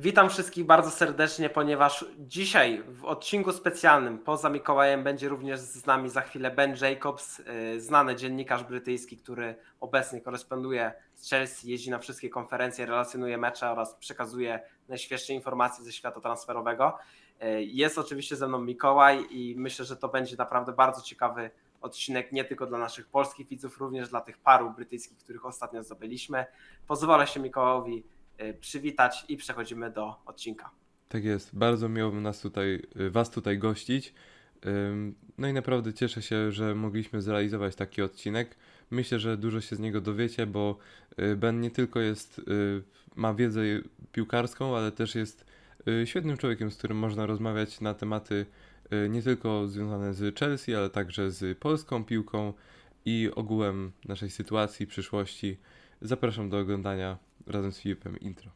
Witam wszystkich bardzo serdecznie, ponieważ dzisiaj w odcinku specjalnym poza Mikołajem będzie również z nami za chwilę Ben Jacobs, znany dziennikarz brytyjski, który obecnie koresponduje z Chelsea, jeździ na wszystkie konferencje, relacjonuje mecze oraz przekazuje najświeższe informacje ze świata transferowego. Jest oczywiście ze mną Mikołaj i myślę, że to będzie naprawdę bardzo ciekawy odcinek nie tylko dla naszych polskich widzów, również dla tych paru brytyjskich, których ostatnio zdobyliśmy. Pozwolę się Mikołajowi przywitać i przechodzimy do odcinka. Tak jest, bardzo miło Was tutaj gościć. No i naprawdę cieszę się, że mogliśmy zrealizować taki odcinek. Myślę, że dużo się z niego dowiecie, bo Ben nie tylko ma wiedzę piłkarską, ale też jest świetnym człowiekiem, z którym można rozmawiać na tematy nie tylko związane z Chelsea, ale także z polską piłką i ogółem naszej sytuacji, przyszłości. Zapraszam do oglądania razem z Filipem intro.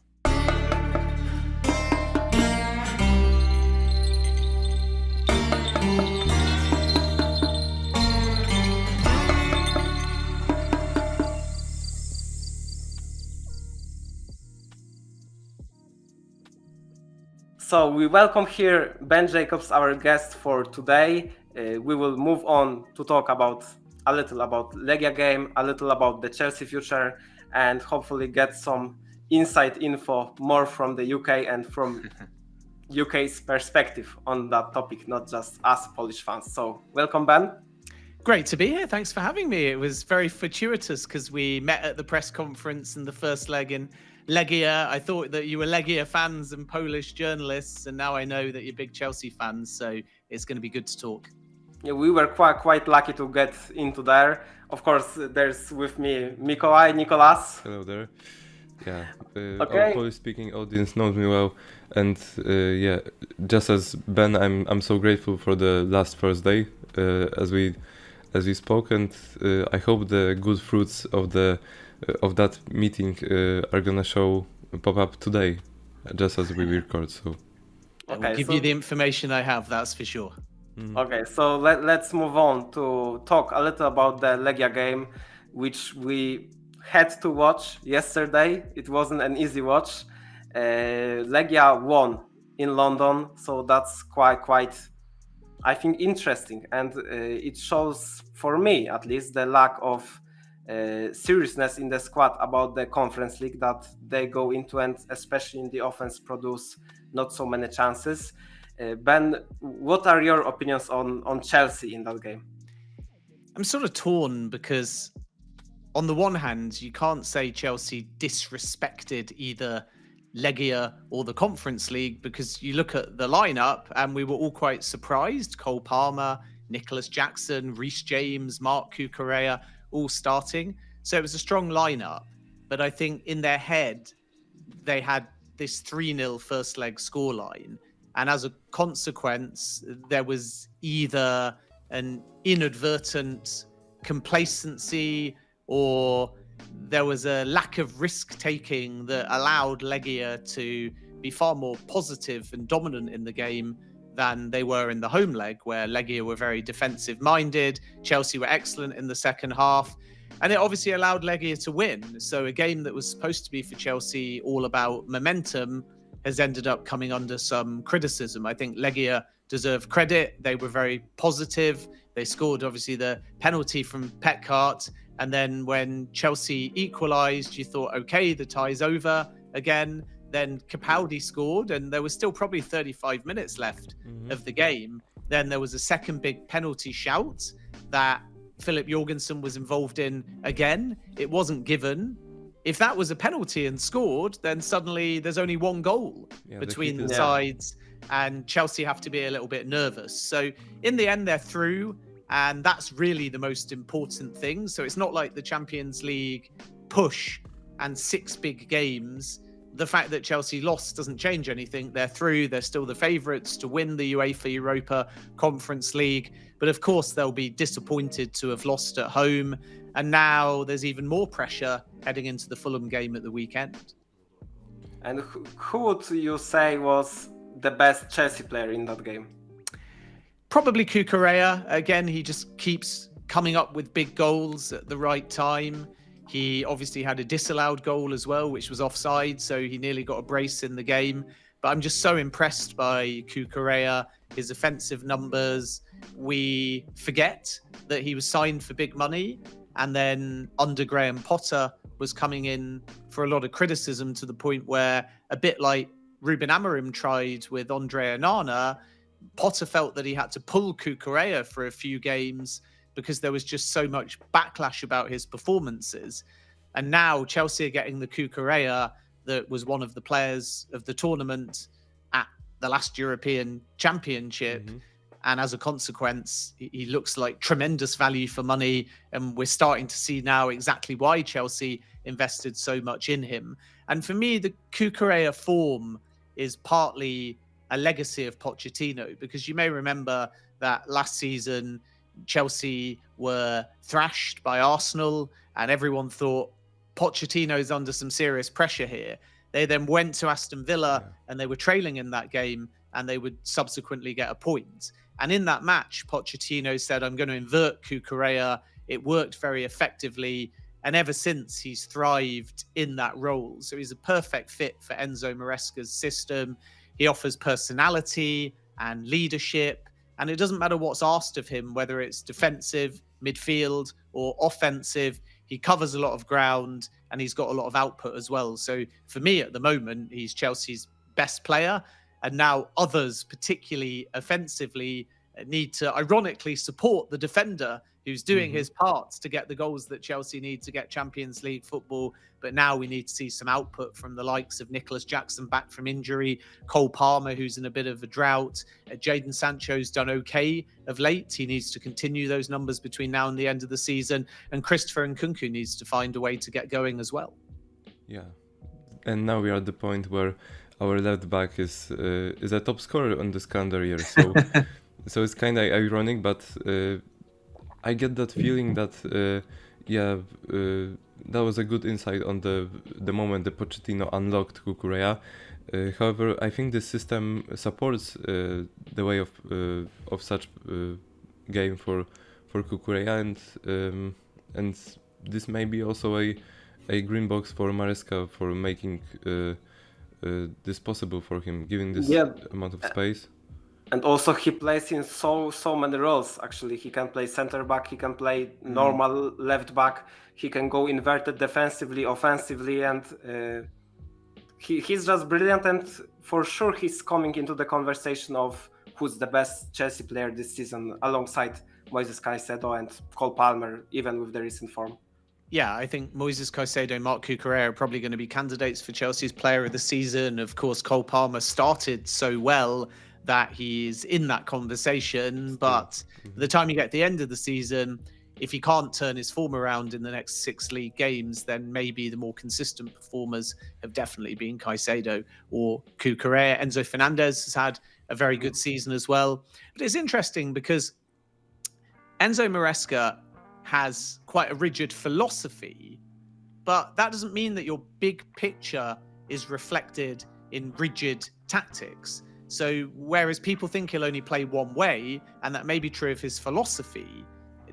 So we welcome here Ben Jacobs, our guest for today. We will move on to talk a little about Legia game, a little about the Chelsea future, and hopefully get some inside info more from the UK and from UK's perspective on that topic, not just us Polish fans. So welcome, Ben. Great to be here. Thanks for having me. It was very fortuitous because we met at the press conference in the first leg in Legia. I thought that you were Legia fans and Polish journalists, and now I know that you're big Chelsea fans, so it's going to be good to talk. Yeah, we were quite lucky to get into there. Of course, there's with me Mikołaj, Nicolas. Hello there. Yeah, Okay. Our Polish-speaking audience knows me well, and just as Ben, I'm so grateful for the last Thursday, as we spoke, and I hope the good fruits of that meeting are gonna pop up today, just as we record. So I will give you the information I have, that's for sure. Okay, so let's move on to talk a little about the Legia game, which we had to watch yesterday. It wasn't an easy watch. Legia won in London, so that's quite I think interesting, and it shows, for me at least, the lack of seriousness in the squad about the Conference League that they go into, and especially in the offense produce not so many chances. Ben, what are your opinions on Chelsea in that game? I'm sort of torn because on the one hand, you can't say Chelsea disrespected either Legia or the Conference League, because you look at the lineup and we were all quite surprised. Cole Palmer, Nicholas Jackson, Reece James, Mark Cucurella all starting. So it was a strong lineup. But I think in their head, they had this 3-0 first leg scoreline. And as a consequence, there was either an inadvertent complacency or there was a lack of risk-taking that allowed Legia to be far more positive and dominant in the game than they were in the home leg, where Legia were very defensive-minded. Chelsea were excellent in the second half. And it obviously allowed Legia to win. So a game that was supposed to be for Chelsea all about momentum has ended up coming under some criticism. I think Legia deserve credit. They were very positive. They scored, obviously, the penalty from Peckart. And then when Chelsea equalised, you thought, okay, the tie's over again. Then Capaldi scored, and there was still probably 35 minutes left of the game. Then there was a second big penalty shout that Philip Jorgensen was involved in again. It wasn't given. If that was a penalty and scored, then suddenly there's only one goal between the sides, and Chelsea have to be a little bit nervous. So in the end, they're through, and that's really the most important thing. So it's not like the Champions League push and 6 big games. The fact that Chelsea lost doesn't change anything. They're through. They're still the favourites to win the UEFA Europa Conference League. But of course, they'll be disappointed to have lost at home. And now there's even more pressure heading into the Fulham game at the weekend. And who would you say was the best Chelsea player in that game? Probably Cucurella. Again, he just keeps coming up with big goals at the right time. He obviously had a disallowed goal as well, which was offside, so he nearly got a brace in the game. But I'm just so impressed by Cucurella, his offensive numbers. We forget that he was signed for big money, and then under Graham Potter was coming in for a lot of criticism, to the point where, a bit like Ruben Amorim tried with Andre Onana, Potter felt that he had to pull Cucurella for a few games because there was just so much backlash about his performances. And now Chelsea are getting the Cucurella that was one of the players of the tournament at the last European Championship. Mm-hmm. And as a consequence, he looks like tremendous value for money. And we're starting to see now exactly why Chelsea invested so much in him. And for me, the Cucurella form is partly a legacy of Pochettino, because you may remember that last season Chelsea were thrashed by Arsenal and everyone thought Pochettino's under some serious pressure here. They then went to Aston Villa and they were trailing in that game and they would subsequently get a point. And in that match, Pochettino said, I'm going to invert Cucurella. It worked very effectively. And ever since, he's thrived in that role. So he's a perfect fit for Enzo Maresca's system. He offers personality and leadership. And it doesn't matter what's asked of him, whether it's defensive, midfield, or offensive. He covers a lot of ground and he's got a lot of output as well. So for me at the moment, he's Chelsea's best player. And now others, particularly offensively, need to ironically support the defender who's doing his parts to get the goals that Chelsea need to get Champions League football. But now we need to see some output from the likes of Nicholas Jackson back from injury, Cole Palmer, who's in a bit of a drought. Jadon Sancho's done okay of late. He needs to continue those numbers between now and the end of the season. And Christopher Nkunku needs to find a way to get going as well. Yeah. And now we are at the point where our left back is a top scorer on this calendar year. So so it's kind of ironic, but I get that feeling that that was a good insight on the moment that Pochettino unlocked Cucurella. However, I think the system supports the way of such game for Cucurella, and this may be also a green box for Maresca for making this possible for him, giving this amount of space. And also he plays in so many roles. Actually, he can play center back, he can play normal left back, he can go inverted defensively, offensively, and he's just brilliant. And for sure, he's coming into the conversation of who's the best Chelsea player this season, alongside Moises Caicedo and Cole Palmer, even with the recent form. Yeah, I think Moises Caicedo and Marc Cucurella are probably going to be candidates for Chelsea's player of the season. Of course, Cole Palmer started so well that he's in that conversation. But the time you get at the end of the season, if he can't turn his form around in the next 6 league games, then maybe the more consistent performers have definitely been Caicedo or Cucurella. Enzo Fernandez has had a very good season as well. But it's interesting because Enzo Maresca has quite a rigid philosophy, but that doesn't mean that your big picture is reflected in rigid tactics. So whereas people think he'll only play one way, and that may be true of his philosophy,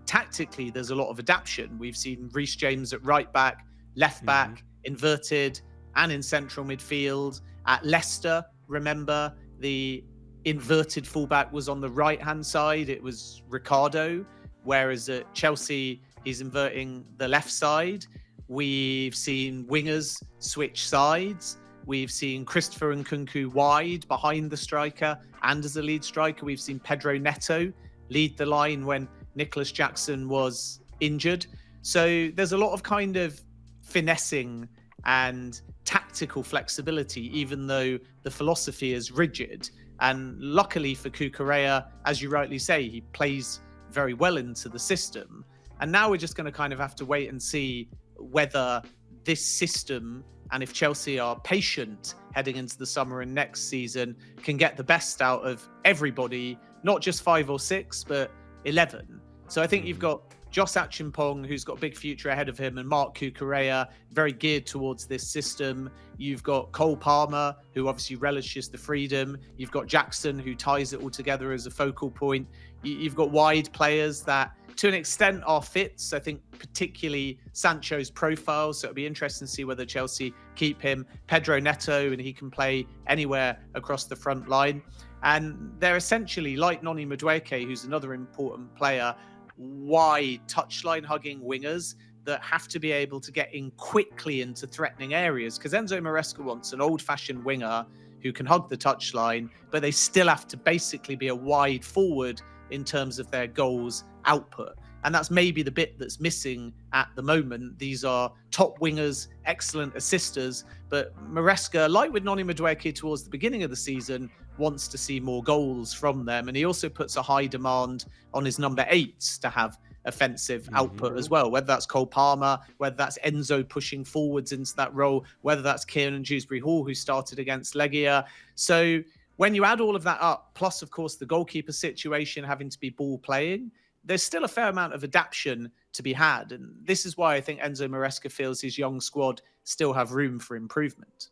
tactically there's a lot of adaptation. We've seen Reece James at right back, left back, inverted, and in central midfield. At Leicester, remember, the inverted fullback was on the right-hand side. It was Ricardo. Whereas at Chelsea, he's inverting the left side. We've seen wingers switch sides. We've seen Christopher Nkunku wide behind the striker and as a lead striker. We've seen Pedro Neto lead the line when Nicholas Jackson was injured. So there's a lot of kind of finessing and tactical flexibility, even though the philosophy is rigid. And luckily for Cucurella, as you rightly say, he plays very well into the system. And now we're just going to kind of have to wait and see whether this system, and if Chelsea are patient heading into the summer and next season, can get the best out of everybody, not just 5 or 6, but 11. So I think you've got Joss Achimpong, who's got a big future ahead of him, and Mark Cucurella, very geared towards this system. You've got Cole Palmer, who obviously relishes the freedom. You've got Jackson, who ties it all together as a focal point. You've got wide players that, to an extent, are fits. I think particularly Sancho's profile. So it'll be interesting to see whether Chelsea keep him. Pedro Neto, and he can play anywhere across the front line. And they're essentially like Noni Madueke, who's another important player, wide touchline hugging wingers that have to be able to get in quickly into threatening areas. Because Enzo Maresca wants an old-fashioned winger who can hug the touchline, but they still have to basically be a wide forward in terms of their goals output. And that's maybe the bit that's missing at the moment. These are top wingers, excellent assisters, but Maresca, like with Noni Madueke towards the beginning of the season, wants to see more goals from them. And he also puts a high demand on his number 8s to have offensive output as well, whether that's Cole Palmer, whether that's Enzo pushing forwards into that role, whether that's Kieran Dewsbury-Hall, who started against Legia. So when you add all of that up, plus, of course, the goalkeeper situation having to be ball playing, there's still a fair amount of adaptation to be had. And this is why I think Enzo Maresca feels his young squad still have room for improvement.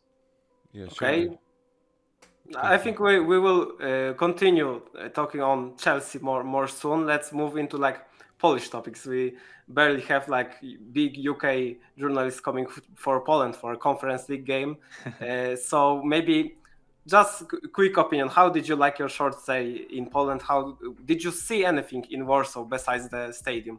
Yeah, Okay. sure. I think we will continue talking on Chelsea more soon. Let's move into like Polish topics. We barely have like big UK journalists coming for Poland for a Conference League game. So maybe just quick opinion. How did you like your short stay in Poland? How did you see anything in Warsaw besides the stadium?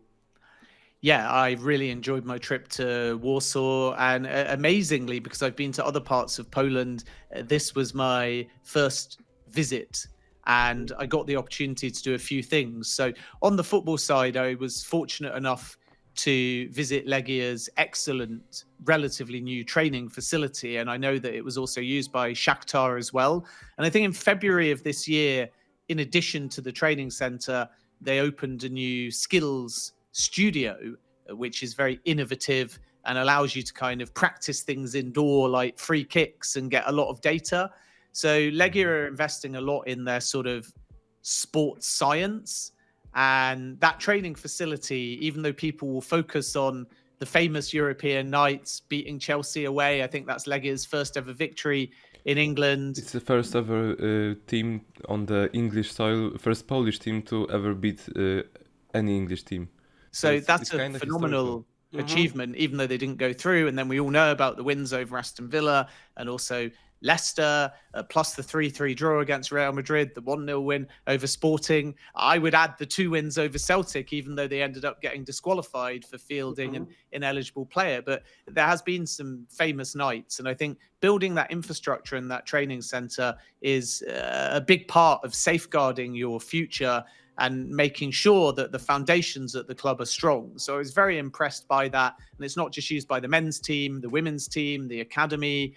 Yeah, I really enjoyed my trip to Warsaw, and amazingly, because I've been to other parts of Poland, this was my first visit, and I got the opportunity to do a few things. So on the football side, I was fortunate enough to visit Legia's excellent, relatively new training facility, and I know that it was also used by Shakhtar as well. And I think in February of this year, in addition to the training center, they opened a new skills studio, which is very innovative and allows you to kind of practice things indoor, like free kicks, and get a lot of data. So Legia are investing a lot in their sort of sports science, and that training facility, even though people will focus on the famous European nights beating Chelsea away, I think that's Legia's first ever victory in England. It's the first ever team on the English soil, first Polish team to ever beat any English team. So that's it's a kind of phenomenal achievement, even though they didn't go through. And then we all know about the wins over Aston Villa and also Leicester, plus the 3-3 draw against Real Madrid, the 1-0 win over Sporting. I would add the 2 wins over Celtic, even though they ended up getting disqualified for fielding an ineligible player. But there has been some famous nights. And I think building that infrastructure and that training centre is a big part of safeguarding your future and making sure that the foundations at the club are strong. So I was very impressed by that. And it's not just used by the men's team, the women's team, the academy,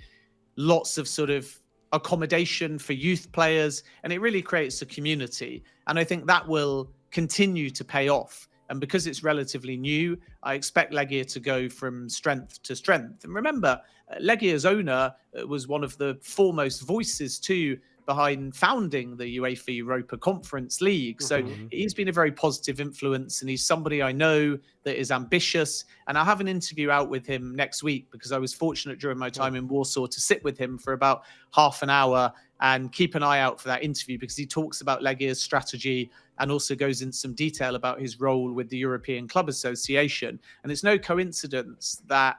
lots of sort of accommodation for youth players. And it really creates a community. And I think that will continue to pay off. And because it's relatively new, I expect Legia to go from strength to strength. And remember, Legia's owner was one of the foremost voices too behind founding the UEFA Europa Conference League. So he's been a very positive influence, and he's somebody I know that is ambitious. And I'll have an interview out with him next week, because I was fortunate during my time in Warsaw to sit with him for about half an hour, and keep an eye out for that interview, because he talks about Legia's strategy and also goes into some detail about his role with the European Club Association. And it's no coincidence that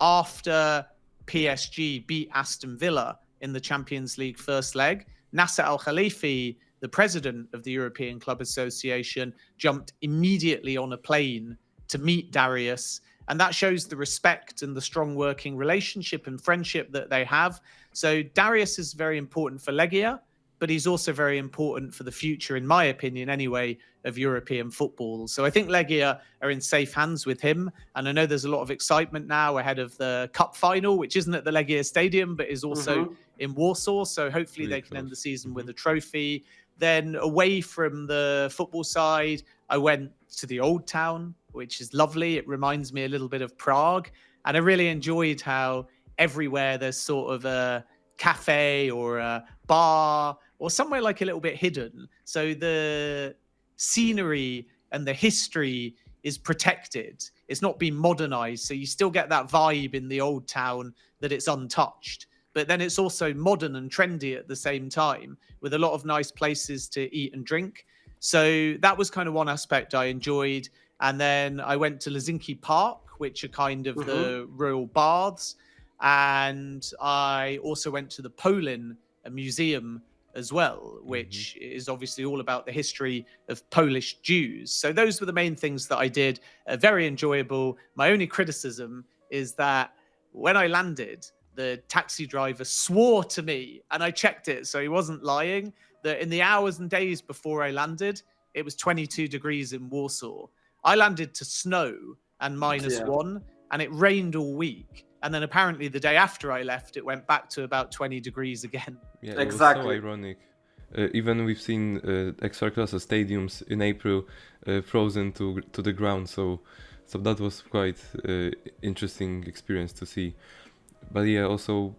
after PSG beat Aston Villa in the Champions League first leg, Nasser Al-Khalifi, the president of the European Club Association, jumped immediately on a plane to meet Darius. And that shows the respect and the strong working relationship and friendship that they have. So Darius is very important for Legia, but he's also very important for the future, in my opinion anyway, of European football. So I think Legia are in safe hands with him. And I know there's a lot of excitement now ahead of the cup final, which isn't at the Legia Stadium, but is also in Warsaw. So hopefully they can end the season with a trophy. Then away from the football side, I went to the Old Town, which is lovely. It reminds me a little bit of Prague. And I really enjoyed how everywhere there's sort of a cafe or a bar or somewhere like a little bit hidden. So the scenery and the history is protected. It's not been modernized. So you still get that vibe in the old town that it's untouched. But then it's also modern and trendy at the same time, with a lot of nice places to eat and drink. So that was kind of one aspect I enjoyed. And then I went to Helsinki Park, which are kind of the royal baths. And I also went to the Polin Museum as well, which is obviously all about the history of Polish Jews. So those were the main things that I did. Very enjoyable. My only criticism is that when I landed, the taxi driver swore to me, and I checked it, so he wasn't lying, that in the hours and days before I landed, it was 22 degrees in Warsaw. I landed to snow and -1, and it rained all week. And then apparently the day after I left, it went back to about 20 degrees again. Yeah, Exactly. it was so ironic. Even we've seen Ekstraklasa stadiums in April frozen to the ground, so that was quite interesting experience to see. But yeah, also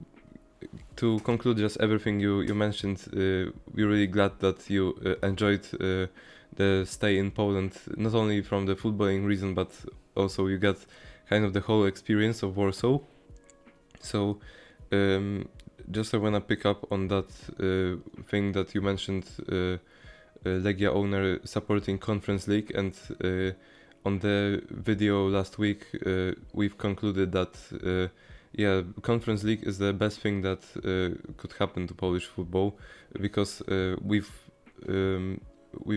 to conclude just everything you mentioned, we're really glad that you enjoyed the stay in Poland, not only from the footballing reason, but also you got kind of the whole experience of Warsaw. So just I want to pick up on that thing that you mentioned, Legia owner supporting Conference League, and on the video last week we've concluded that Conference League is the best thing that could happen to Polish football, because we've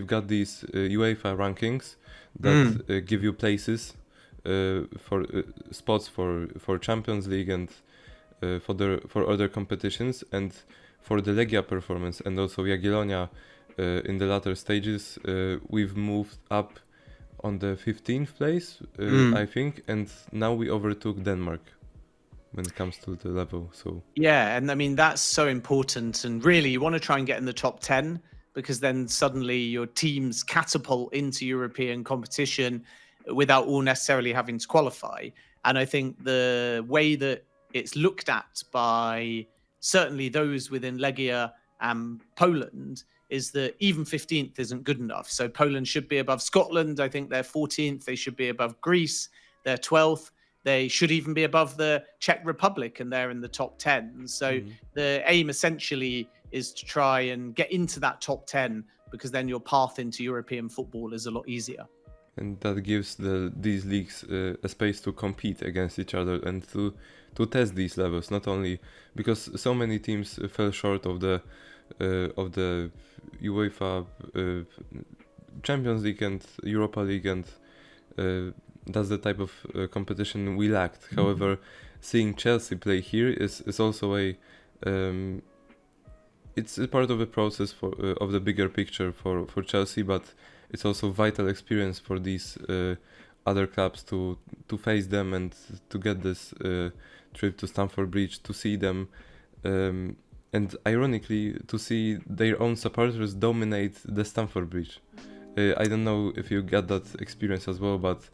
got these UEFA rankings that give you places for spots for Champions League and for other competitions, and for the Legia performance and also Jagiellonia in the latter stages, we've moved up on the 15th place, I think, and now we overtook Denmark when it comes to the level. So yeah, and I mean that's so important, and really you want to try and get in the top 10, because then suddenly your teams catapult into European competition without all necessarily having to qualify. And I think the way that it's looked at by certainly those within Legia and Poland is that even 15th isn't good enough. So Poland should be above Scotland. I think they're 14th. They should be above Greece. They're 12th. They should even be above the Czech Republic, and they're in the top 10. So the aim essentially is to try and get into that top 10, because then your path into European football is a lot easier. And that gives these leagues a space to compete against each other and to test these levels. Not only because so many teams fell short of the UEFA Champions League and Europa League, and that's the type of competition we lacked. However, seeing Chelsea play here is also it's a part of the process of the bigger picture for Chelsea, but it's also vital experience for these other clubs to face them and to get this trip to Stamford Bridge, to see them, and ironically to see their own supporters dominate the Stamford Bridge. I don't know if you got that experience as well, but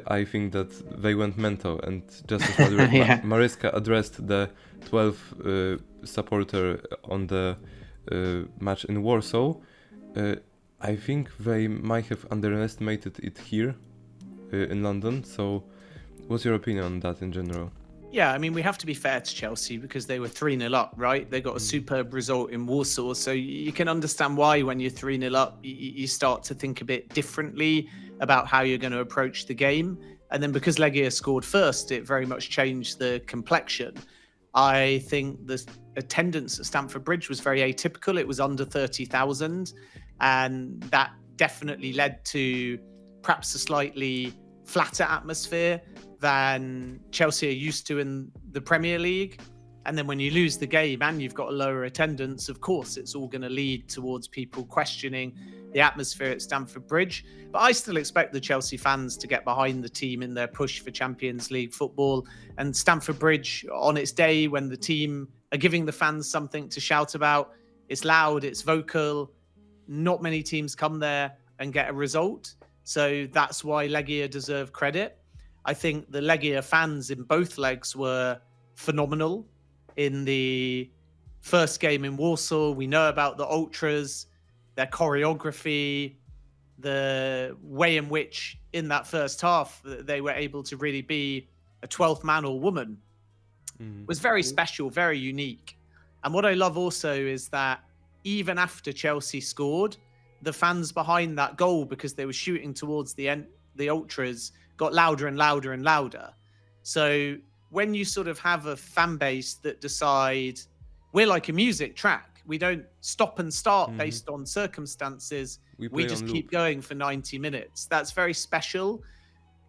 I think that they went mental, and just as Maresca addressed the 12th supporter on the match in Warsaw, I think they might have underestimated it here in London. So what's your opinion on that in general? Yeah, I mean, we have to be fair to Chelsea because they were 3-0 up, right? They got a superb result in Warsaw. So you can understand why when you're 3-0 up, you start to think a bit differently about how you're going to approach the game. And then because Legia scored first, it very much changed the complexion. I think the attendance at Stamford Bridge was very atypical. It was under 30,000. And that definitely led to perhaps a slightly flatter atmosphere than Chelsea are used to in the Premier League. And then when you lose the game and you've got a lower attendance, of course, it's all going to lead towards people questioning the atmosphere at Stamford Bridge. But I still expect the Chelsea fans to get behind the team in their push for Champions League football. And Stamford Bridge, on its day when the team are giving the fans something to shout about, it's loud, it's vocal. Not many teams come there and get a result. So that's why Legia deserve credit. I think the Legia fans in both legs were phenomenal. In the first game in Warsaw, we know about the ultras, their choreography, the way in which in that first half they were able to really be a 12th man or woman was very special, very unique. And what I love also is that even after Chelsea scored, the fans behind that goal, because they were shooting towards the end, the ultras, got louder and louder and louder. So when you sort of have a fan base that decide we're like a music track, we don't stop and start based on circumstances, we just keep going for 90 minutes. That's very special.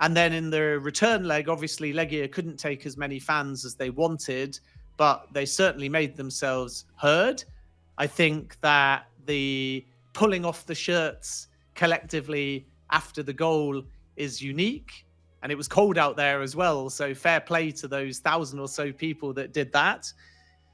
And then in the return leg, obviously Legia couldn't take as many fans as they wanted, but they certainly made themselves heard. I think that the pulling off the shirts collectively after the goal is unique. And it was cold out there as well. So fair play to those 1,000 or so people that did that.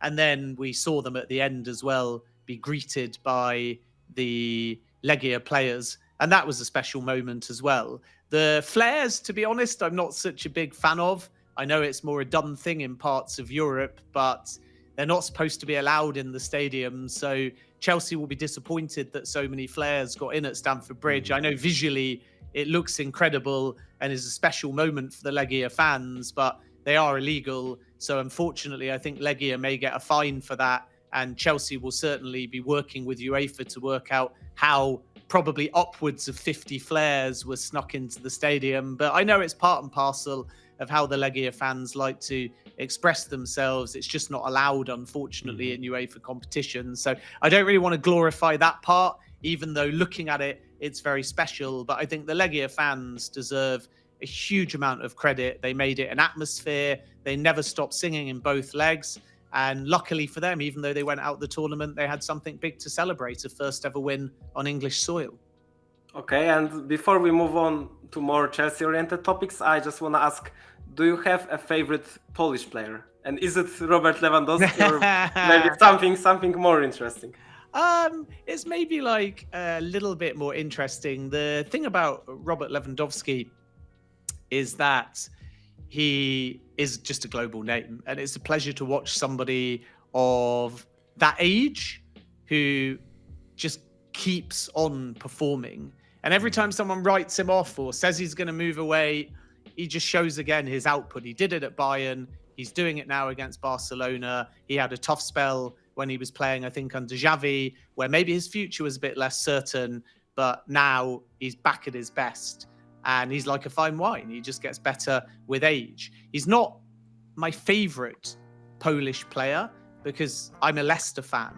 And then we saw them at the end as well be greeted by the Legia players. And that was a special moment as well. The flares, to be honest, I'm not such a big fan of. I know it's more a done thing in parts of Europe, but they're not supposed to be allowed in the stadium. So Chelsea will be disappointed that so many flares got in at Stamford Bridge. I know visually it looks incredible and is a special moment for the Legia fans, but they are illegal. So unfortunately, I think Legia may get a fine for that. And Chelsea will certainly be working with UEFA to work out how probably upwards of 50 flares were snuck into the stadium. But I know it's part and parcel of how the Legia fans like to express themselves. It's just not allowed, unfortunately, in UEFA competitions. So I don't really want to glorify that part, even though looking at it, it's very special. But I think the Legia fans deserve a huge amount of credit. They made it an atmosphere. They never stopped singing in both legs. And luckily for them, even though they went out the tournament, they had something big to celebrate, a first ever win on English soil. Okay, and before we move on to more Chelsea-oriented topics, I just want to ask, do you have a favorite Polish player? And is it Robert Lewandowski or maybe something more interesting? It's maybe like a little bit more interesting. The thing about Robert Lewandowski is that he is just a global name, and it's a pleasure to watch somebody of that age who just keeps on performing. And every time someone writes him off or says he's going to move away, he just shows again his output. He did it at Bayern. He's doing it now against Barcelona. He had a tough spell when he was playing, I think, under Xavi, where maybe his future was a bit less certain, but now he's back at his best. And he's like a fine wine. He just gets better with age. He's not my favorite Polish player because I'm a Leicester fan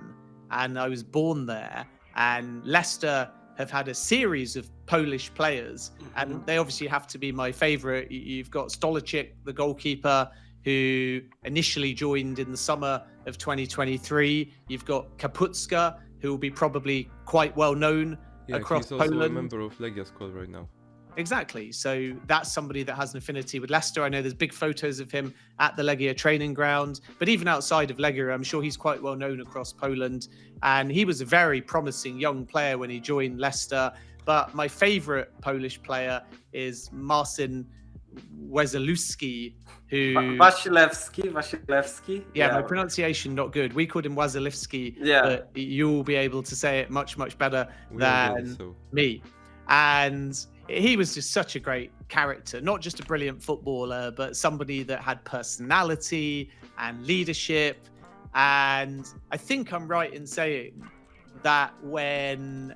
and I was born there. And Leicester have had a series of Polish players, and they obviously have to be my favorite. You've got Stolarczyk, the goalkeeper, who initially joined in the summer of 2023. You've got Kapustka, who will be probably quite well known across he's also Poland. a member of Legia squad right now. Exactly. So that's somebody that has an affinity with Leicester. I know there's big photos of him at the Legia training ground, but even outside of Legia, I'm sure he's quite well known across Poland. And he was a very promising young player when he joined Leicester. But my favorite Polish player is Marcin Wasilewski, who... Wasilewski? Yeah, my pronunciation not good. We called him Wasilewski, but you'll be able to say it much, much better than me. And he was just such a great character, not just a brilliant footballer, but somebody that had personality and leadership. And I think I'm right in saying that when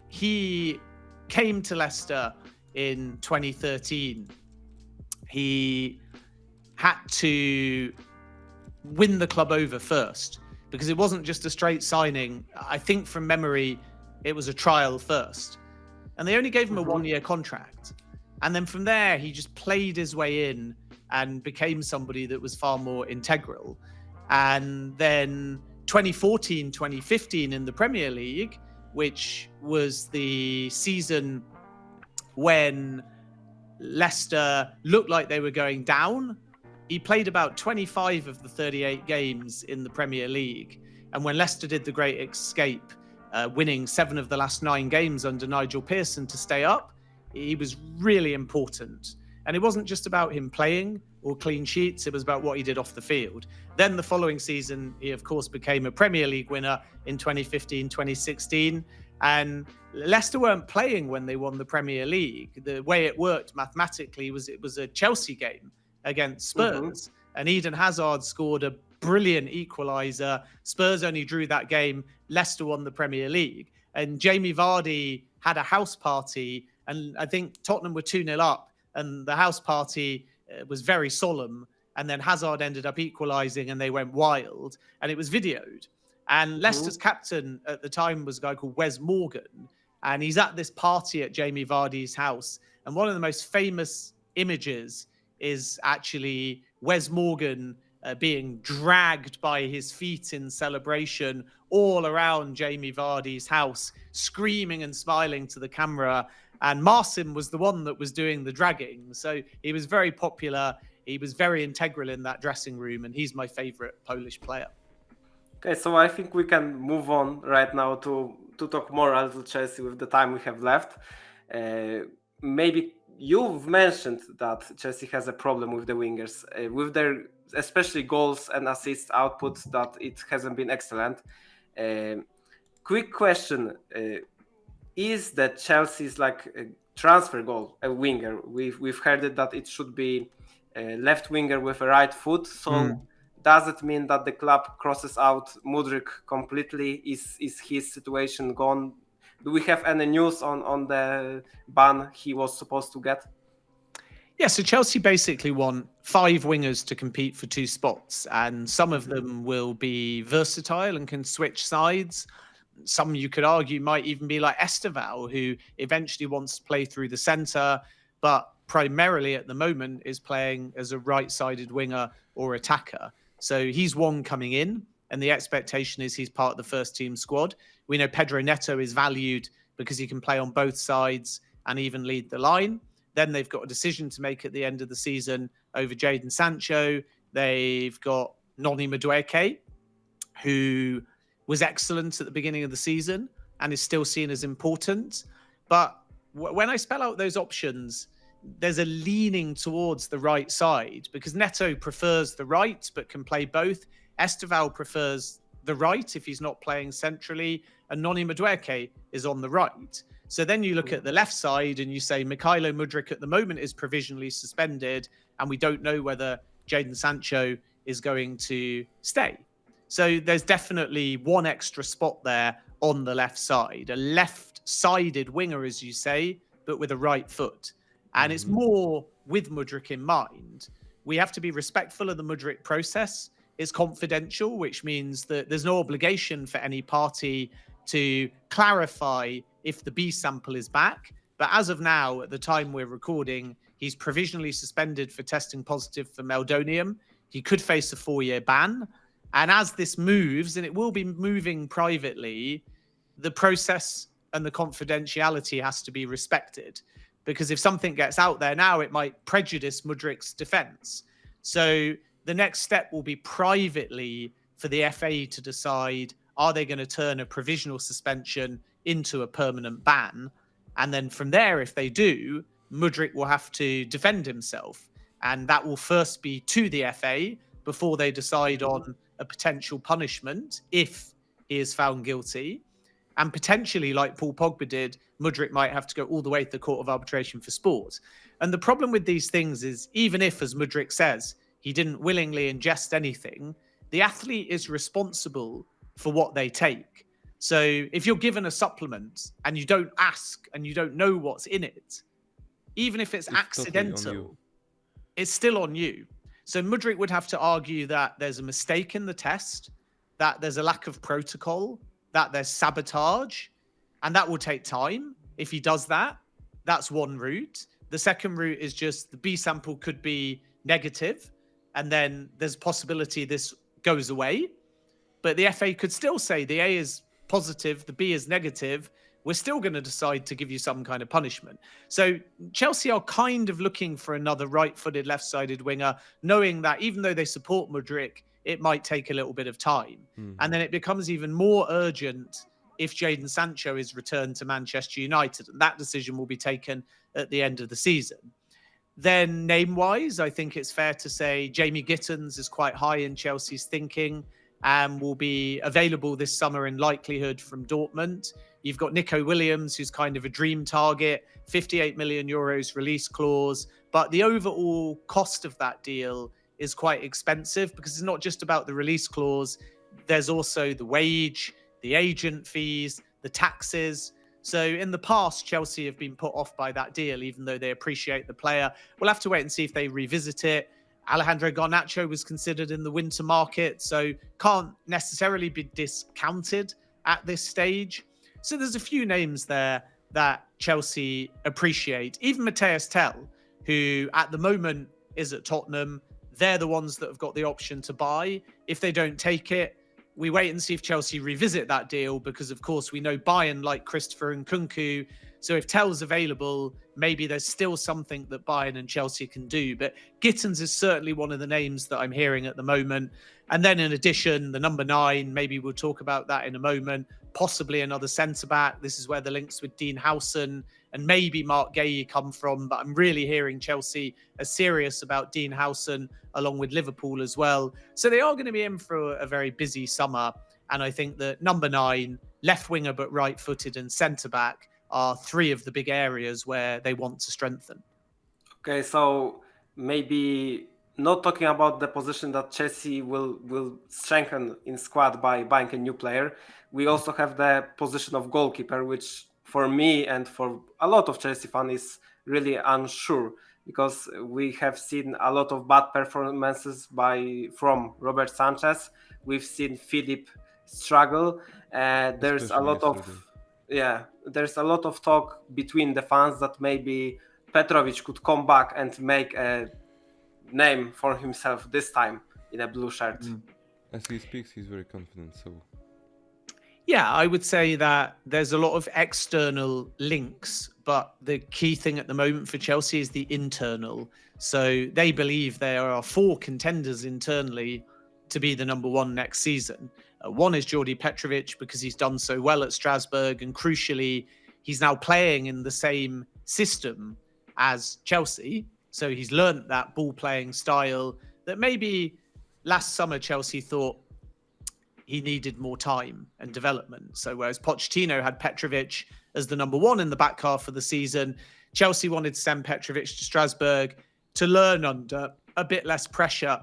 he came to Leicester in 2013, he had to win the club over first, because it wasn't just a straight signing. I think from memory, it was a trial first. And they only gave him a one-year contract. And then from there, he just played his way in and became somebody that was far more integral. And then 2014, 2015 in the Premier League, which was the season when Leicester looked like they were going down, he played about 25 of the 38 games in the Premier League. And when Leicester did the great escape, winning 7 of the last 9 games under Nigel Pearson to stay up, he was really important. And it wasn't just about him playing or clean sheets, it was about what he did off the field. Then the following season, he of course became a Premier League winner in 2015-2016. And Leicester weren't playing when they won the Premier League. The way it worked mathematically was it was a Chelsea game against Spurs, and Eden Hazard scored a brilliant equaliser. Spurs only drew that game. Leicester won the Premier League. And Jamie Vardy had a house party, and I think Tottenham were 2-0 up, and the house party was very solemn. And then Hazard ended up equalising, and they went wild, and it was videoed. And Leicester's captain at the time was a guy called Wes Morgan, and he's at this party at Jamie Vardy's house. And one of the most famous images is actually Wes Morgan being dragged by his feet in celebration all around Jamie Vardy's house, screaming and smiling to the camera. And Marcin was the one that was doing the dragging. So he was very popular. He was very integral in that dressing room, and he's my favorite Polish player. Okay, so I think we can move on right now to talk more a little Chelsea with the time we have left. Maybe you've mentioned that Chelsea has a problem with the wingers, with their especially goals and assist output, that it hasn't been excellent. Quick question: is that Chelsea's transfer goal a winger? We've heard it that it should be a left winger with a right foot. So does it mean that the club crosses out Mudryk completely? Is his situation gone? Do we have any news on the ban he was supposed to get? Yeah, so Chelsea basically want 5 wingers to compete for 2 spots, and some of them will be versatile and can switch sides. Some, you could argue, might even be like Esteval, who eventually wants to play through the centre, but primarily at the moment is playing as a right-sided winger or attacker. So he's one coming in, and the expectation is he's part of the first team squad. We know Pedro Neto is valued because he can play on both sides and even lead the line. Then they've got a decision to make at the end of the season over Jadon Sancho. They've got Noni Madueke, who was excellent at the beginning of the season and is still seen as important. But when I spell out those options, there's a leaning towards the right side because Neto prefers the right but can play both. Esteval prefers the right if he's not playing centrally, and Noni Madueke is on the right. So then you look at the left side and you say Mykhailo Mudryk at the moment is provisionally suspended, and we don't know whether Jadon Sancho is going to stay. So there's definitely one extra spot there on the left side, a left-sided winger, as you say, but with a right foot. And it's more with Mudryk in mind. We have to be respectful of the Mudryk process. It's confidential, which means that there's no obligation for any party to clarify if the B sample is back. But as of now, at the time we're recording, he's provisionally suspended for testing positive for meldonium. He could face a 4-year ban. And as this moves, and it will be moving privately, the process and the confidentiality has to be respected. Because if something gets out there now, it might prejudice Mudryk's defence. So the next step will be privately for the FA to decide, are they going to turn a provisional suspension into a permanent ban? And then from there, if they do, Mudryk will have to defend himself. And that will first be to the FA before they decide on a potential punishment if he is found guilty. And potentially, like Paul Pogba did, Mudryk might have to go all the way to the Court of Arbitration for Sport. And the problem with these things is, even if, as Mudryk says, he didn't willingly ingest anything, the athlete is responsible for what they take. So if you're given a supplement and you don't ask and you don't know what's in it, even if it's accidental, it's still on you. So Mudryk would have to argue that there's a mistake in the test, that there's a lack of protocol, that there's sabotage, and that will take time. If he does that, that's one route. The second route is just the B sample could be negative, and then there's a possibility this goes away. But the FA could still say the A is positive, the B is negative. We're still going to decide to give you some kind of punishment. So Chelsea are kind of looking for another right-footed, left-sided winger, knowing that even though they support Mudryk, it might take a little bit of time. And then it becomes even more urgent if Jadon Sancho is returned to Manchester United. And that decision will be taken at the end of the season. Then name-wise, I think it's fair to say Jamie Gittins is quite high in Chelsea's thinking and will be available this summer in likelihood from Dortmund. You've got Nico Williams, who's kind of a dream target, 58 million euros release clause. But the overall cost of that deal is quite expensive because it's not just about the release clause. There's also the wage, the agent fees, the taxes. So in the past, Chelsea have been put off by that deal, even though they appreciate the player. We'll have to wait and see if they revisit it. Alejandro Garnacho was considered in the winter market, so can't necessarily be discounted at this stage. So there's a few names there that Chelsea appreciate. Even Matthias Tell, who at the moment is at Tottenham, they're the ones that have got the option to buy. If they don't take it, we wait and see if Chelsea revisit that deal because, of course, we know Bayern like Christopher Nkunku. So if Tell's available, maybe there's still something that Bayern and Chelsea can do. But Gittins is certainly one of the names that I'm hearing at the moment. And then in addition, the number 9, maybe we'll talk about that in a moment, possibly another centre-back. This is where the links with Dean Howson and maybe Mark Guéhi come from. But I'm really hearing Chelsea are serious about Dean Howson along with Liverpool as well. So they are going to be in for a very busy summer. And I think that number 9, left winger but right-footed, and centre-back are 3 of the big areas where they want to strengthen. Okay, so maybe not talking about the position that Chelsea will strengthen in squad by buying a new player. We also have the position of goalkeeper, which for me and for a lot of Chelsea fans is really unsure because we have seen a lot of bad performances from Robert Sanchez. We've seen Philip struggle. There's a lot of talk between the fans that maybe Petrovic could come back and make a name for himself this time in a blue shirt. As he speaks, he's very confident. So yeah, I would say that there's a lot of external links, but the key thing at the moment for Chelsea is the internal. So they believe there are 4 contenders internally to be the number 1 next season. One is Jordi Petrovic because he's done so well at Strasbourg, and crucially, he's now playing in the same system as Chelsea. So he's learnt that ball-playing style that maybe last summer Chelsea thought he needed more time and development. So whereas Pochettino had Petrovic as the number 1 in the back half of the season, Chelsea wanted to send Petrovic to Strasbourg to learn under a bit less pressure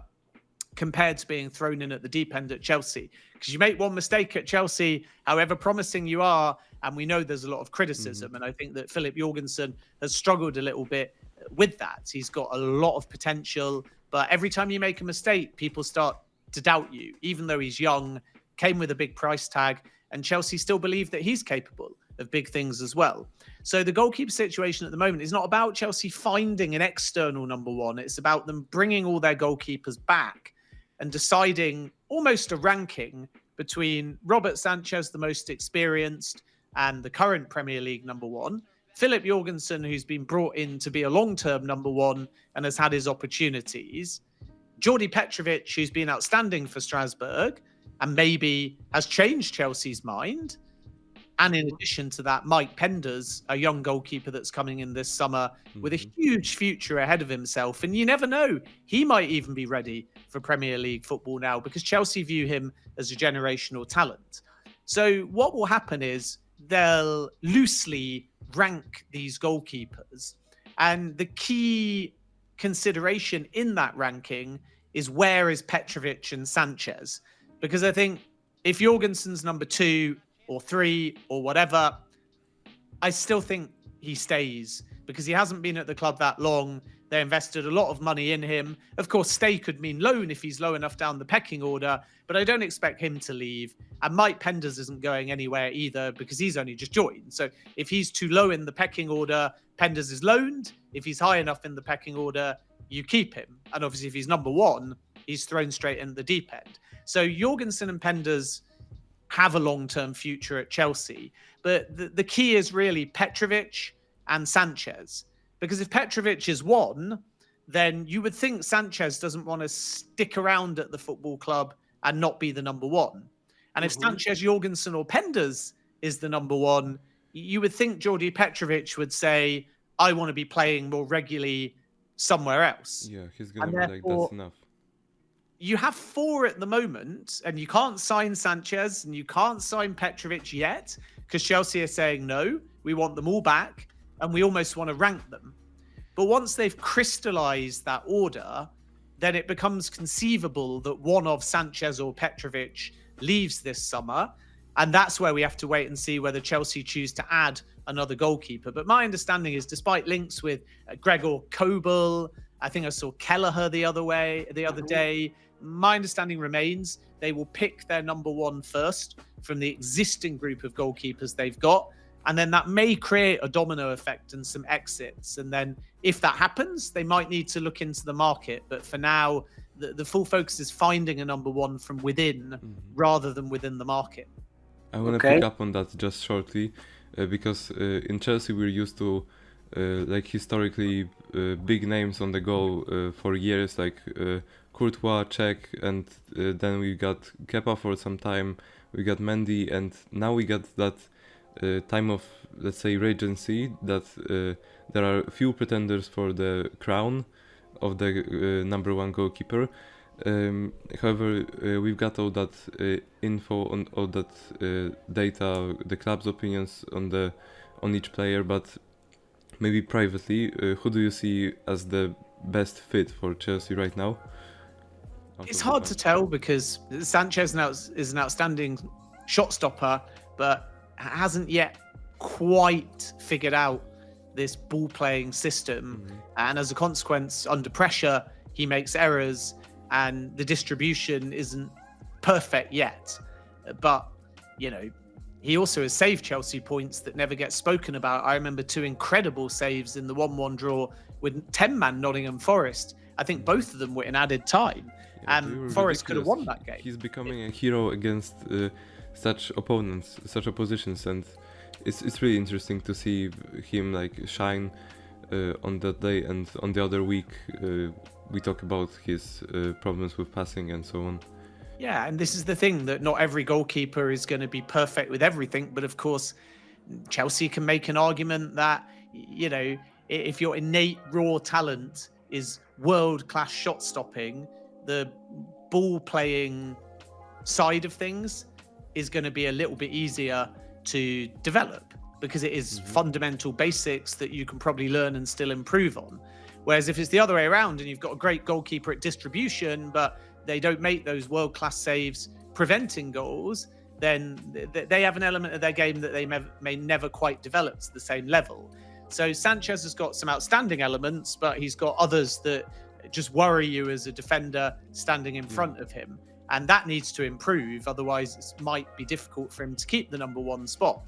compared to being thrown in at the deep end at Chelsea. Because you make one mistake at Chelsea, however promising you are, and we know there's a lot of criticism. And I think that Philip Jorgensen has struggled a little bit with that. He's got a lot of potential, but every time you make a mistake, people start to doubt you, even though he's young, came with a big price tag, and Chelsea still believe that he's capable of big things as well. So the goalkeeper situation at the moment is not about Chelsea finding an external number 1. It's about them bringing all their goalkeepers back and deciding almost a ranking between Robert Sanchez, the most experienced, and the current Premier League number 1. Philip Jorgensen, who's been brought in to be a long-term number 1 and has had his opportunities. Jordi Petrovic, who's been outstanding for Strasbourg and maybe has changed Chelsea's mind. And in addition to that, Mike Penders, a young goalkeeper that's coming in this summer with a huge future ahead of himself. And you never know, he might even be ready for Premier League football now because Chelsea view him as a generational talent. So what will happen is they'll loosely rank these goalkeepers. And the key consideration in that ranking is where is Petrovic and Sanchez? Because I think if Jorgensen's number 2 or 3 or whatever, I still think he stays because he hasn't been at the club that long. They invested a lot of money in him. Of course, stay could mean loan if he's low enough down the pecking order, but I don't expect him to leave. And Mike Penders isn't going anywhere either because he's only just joined. So if he's too low in the pecking order, Penders is loaned. If he's high enough in the pecking order, you keep him. And obviously, if he's number 1, he's thrown straight in the deep end. So Jorgensen and Penders have a long-term future at Chelsea. But the key is really Petrovic and Sanchez. Because if Petrovic is 1, then you would think Sanchez doesn't want to stick around at the football club and not be the number 1. And if Sanchez, Jorgensen or Penders is the number 1, you would think Jordi Petrovic would say, I want to be playing more regularly somewhere else. Yeah, he's going to be like, that's enough. you have 4 at the moment, and you can't sign Sanchez and you can't sign Petrovic yet because Chelsea are saying no, we want them all back and we almost want to rank them. But once they've crystallized that order, then it becomes conceivable that one of Sanchez or Petrovic leaves this summer. And that's where we have to wait and see whether Chelsea choose to add another goalkeeper. But my understanding is, despite links with Gregor Kobel, I think I saw Kelleher the other day, my understanding remains they will pick their number 1 first from the existing group of goalkeepers they've got. And then that may create a domino effect and some exits. And then if that happens, they might need to look into the market. But for now, the full focus is finding a number 1 from within rather than within the market. I want to pick up on that just shortly, because in Chelsea we're used to like historically big names on the goal for years, like Courtois, Cech, and then we got Kepa for some time, we got Mendy, and now we got that time of, let's say, regency, that there are few pretenders for the crown of the number 1 goalkeeper. However, we've got all that info on all that data, the club's opinions on each player, but maybe privately, who do you see as the best fit for Chelsea right now? It's hard to tell because Sanchez now is an outstanding shot stopper, but hasn't yet quite figured out this ball playing system. And as a consequence, under pressure, he makes errors and the distribution isn't perfect yet. But, you know, he also has saved Chelsea points that never get spoken about. I remember 2 incredible saves in the 1-1 draw with 10-man Nottingham Forest. I think both of them were in added time. And Forest could have won that game. He's becoming a hero against such opponents, such oppositions, and it's really interesting to see him like shine on that day. And on the other week, we talk about his problems with passing and so on. Yeah, and this is the thing, that not every goalkeeper is going to be perfect with everything. But of course, Chelsea can make an argument that, you know, if your innate raw talent is world-class shot stopping, the ball playing side of things is going to be a little bit easier to develop because it is fundamental basics that you can probably learn and still improve on. Whereas if it's the other way around and you've got a great goalkeeper at distribution, but they don't make those world-class saves preventing goals, then they have an element of their game that they may never quite develop to the same level. So Sanchez has got some outstanding elements, but he's got others that just worry you as a defender standing in front of him. And that needs to improve. Otherwise, it might be difficult for him to keep the number 1 spot.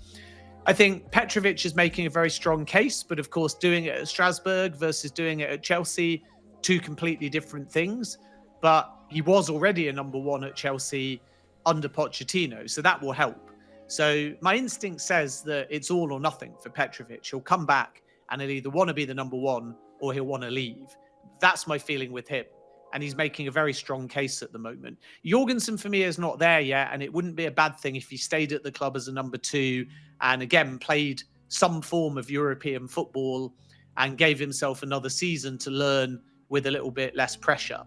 I think Petrovic is making a very strong case, but of course, doing it at Strasbourg versus doing it at Chelsea, 2 completely different things. But he was already a number 1 at Chelsea under Pochettino, so that will help. So my instinct says that it's all or nothing for Petrovic. He'll come back and he'll either want to be the number 1 or he'll want to leave. That's my feeling with him. And he's making a very strong case at the moment. Jorgensen, for me, is not there yet. And it wouldn't be a bad thing if he stayed at the club as a number 2 and, again, played some form of European football and gave himself another season to learn with a little bit less pressure.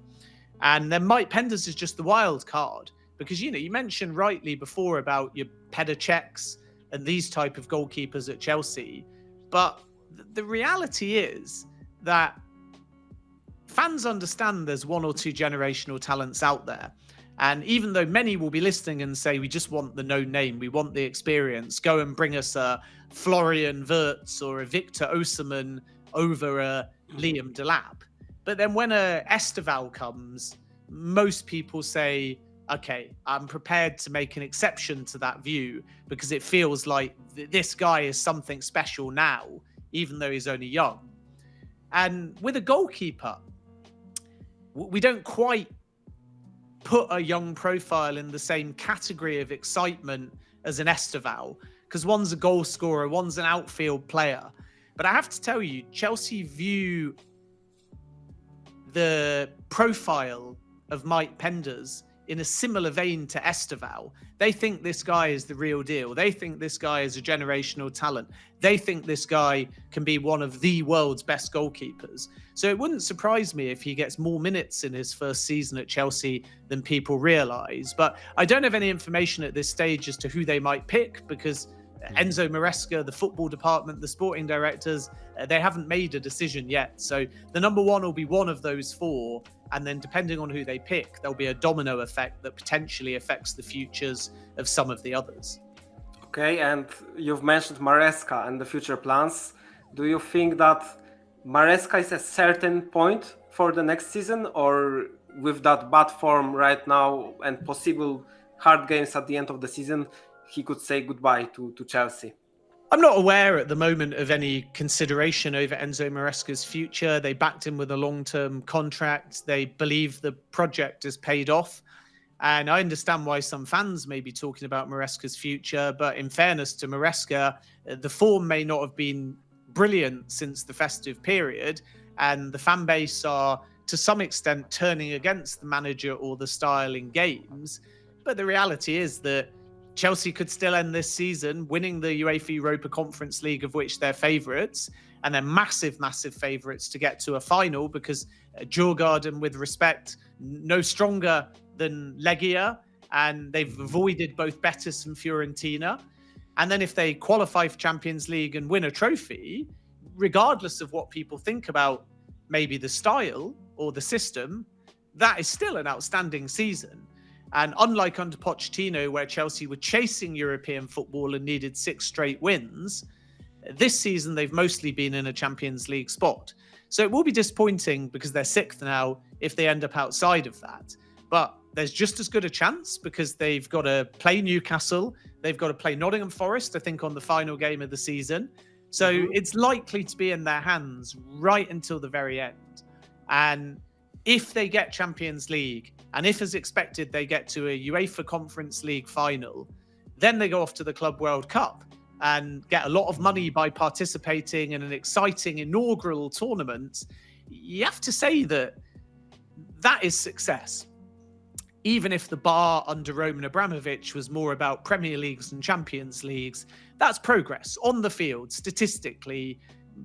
And then Mike Penders is just the wild card. Because, you know, you mentioned rightly before about your Pediceks and these type of goalkeepers at Chelsea. But the reality is that fans understand there's 1 or 2 generational talents out there. And even though many will be listening and say, we just want the no name, we want the experience, go and bring us a Florian Wirtz or a Victor Osimhen over a Liam Delap. But then when a Esteval comes, most people say, okay, I'm prepared to make an exception to that view because it feels like this guy is something special now, even though he's only young. And with a goalkeeper, we don't quite put a young profile in the same category of excitement as an Esteval because one's a goal scorer, one's an outfield player. But I have to tell you, Chelsea view the profile of Mike Penders in a similar vein to Esteval. They think this guy is the real deal. They think this guy is a generational talent. They think this guy can be one of the world's best goalkeepers. So it wouldn't surprise me if he gets more minutes in his first season at Chelsea than people realise. But I don't have any information at this stage as to who they might pick, because Enzo Maresca, the football department, the sporting directors, they haven't made a decision yet. So the number one will be one of those four. And then depending on who they pick, there'll be a domino effect that potentially affects the futures of some of the others. Okay, and you've mentioned Maresca and the future plans. Do you think that Maresca is a certain point for the next season, or with that bad form right now and possible hard games at the end of the season, he could say goodbye to Chelsea? I'm not aware at the moment of any consideration over Enzo Maresca's future. They backed him with a long-term contract. They believe the project has paid off. And I understand why some fans may be talking about Maresca's future. But in fairness to Maresca, the form may not have been brilliant since the festive period. And the fan base are, to some extent, turning against the manager or the style in games. But the reality is that Chelsea could still end this season winning the UEFA Europa Conference League, of which they're favourites, and they're massive, massive favourites to get to a final, because Djurgården, with respect, no stronger than Legia, and they've avoided both Betis and Fiorentina. And then if they qualify for Champions League and win a trophy, regardless of what people think about maybe the style or the system, that is still an outstanding season. And unlike under Pochettino, where Chelsea were chasing European football and needed 6 straight wins, this season they've mostly been in a Champions League spot. So it will be disappointing, because they're 6th now, if they end up outside of that. But there's just as good a chance, because they've got to play Newcastle, they've got to play Nottingham Forest, I think, on the final game of the season. So it's likely to be in their hands right until the very end. And if they get Champions League, and if, as expected, they get to a UEFA Conference League final, then they go off to the Club World Cup and get a lot of money by participating in an exciting inaugural tournament. You have to say that that is success. Even if the bar under Roman Abramovich was more about Premier Leagues and Champions Leagues, that's progress on the field, statistically,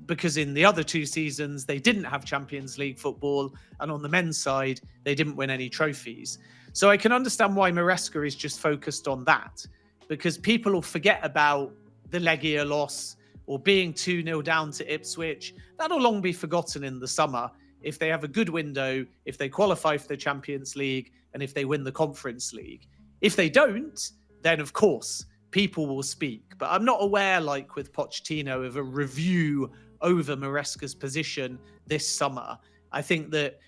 because in the other 2 seasons, they didn't have Champions League football, and on the men's side, they didn't win any trophies. So I can understand why Maresca is just focused on that, because people will forget about the Legia loss or being 2-0 down to Ipswich. That'll long be forgotten in the summer if they have a good window, if they qualify for the Champions League, and if they win the Conference League. If they don't, then of course, people will speak. But I'm not aware, like with Pochettino, of a review over Maresca's position this summer. I think that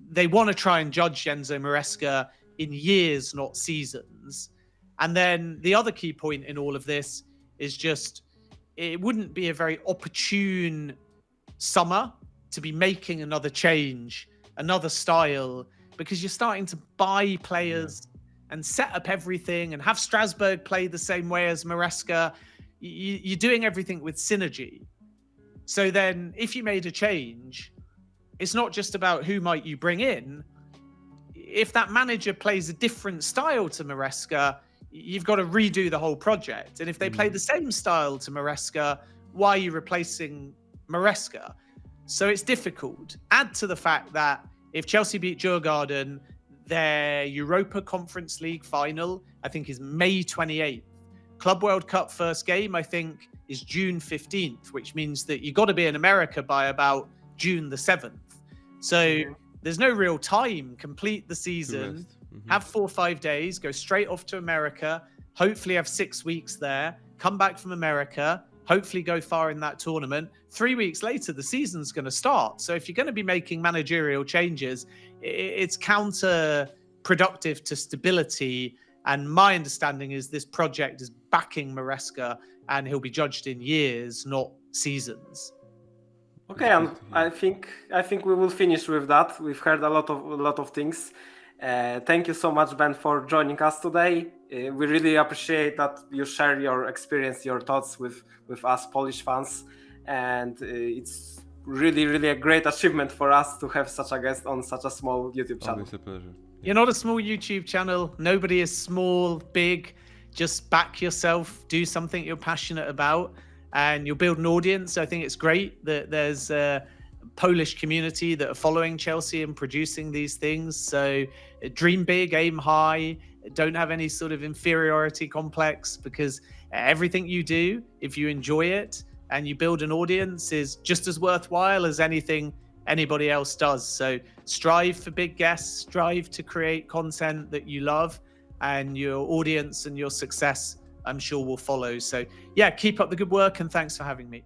they want to try and judge Enzo Maresca in years, not seasons. And then the other key point in all of this is just, it wouldn't be a very opportune summer to be making another change, another style, because you're starting to buy players and set up everything and have Strasbourg play the same way as Maresca. You're doing everything with synergy. So then if you made a change, it's not just about who might you bring in. If that manager plays a different style to Maresca, you've got to redo the whole project. And if they play the same style to Maresca, why are you replacing Maresca? So it's difficult. Add to the fact that if Chelsea beat Djurgården, their Europa Conference League final, I think, is May 28th. Club World Cup first game, I think, is June 15th, which means that you've got to be in America by about June the 7th. So there's no real time. Complete the season, have 4 or 5 days, go straight off to America, hopefully have 6 weeks there, come back from America, hopefully go far in that tournament. 3 weeks later, the season's going to start. So if you're going to be making managerial changes, it's counterproductive to stability. And my understanding is this project is backing Maresca, and he'll be judged in years, not seasons. Okay, and I think we will finish with that. We've heard a lot of things. Thank you so much, Ben, for joining us today. We really appreciate that you share your experience, your thoughts with us Polish fans, and it's really a great achievement for us to have such a guest on such a small YouTube channel. Always a pleasure. You're not a small YouTube channel. Nobody is small, big. Just back yourself, do something you're passionate about, and you'll build an audience. I think it's great that there's a Polish community that are following Chelsea and producing these things. So dream big, aim high, don't have any sort of inferiority complex, because everything you do, if you enjoy it and you build an audience, is just as worthwhile as anything anybody else does. So strive for big guests, strive to create content that you love, and your audience and your success, I'm sure, will follow. So yeah, keep up the good work, and thanks for having me.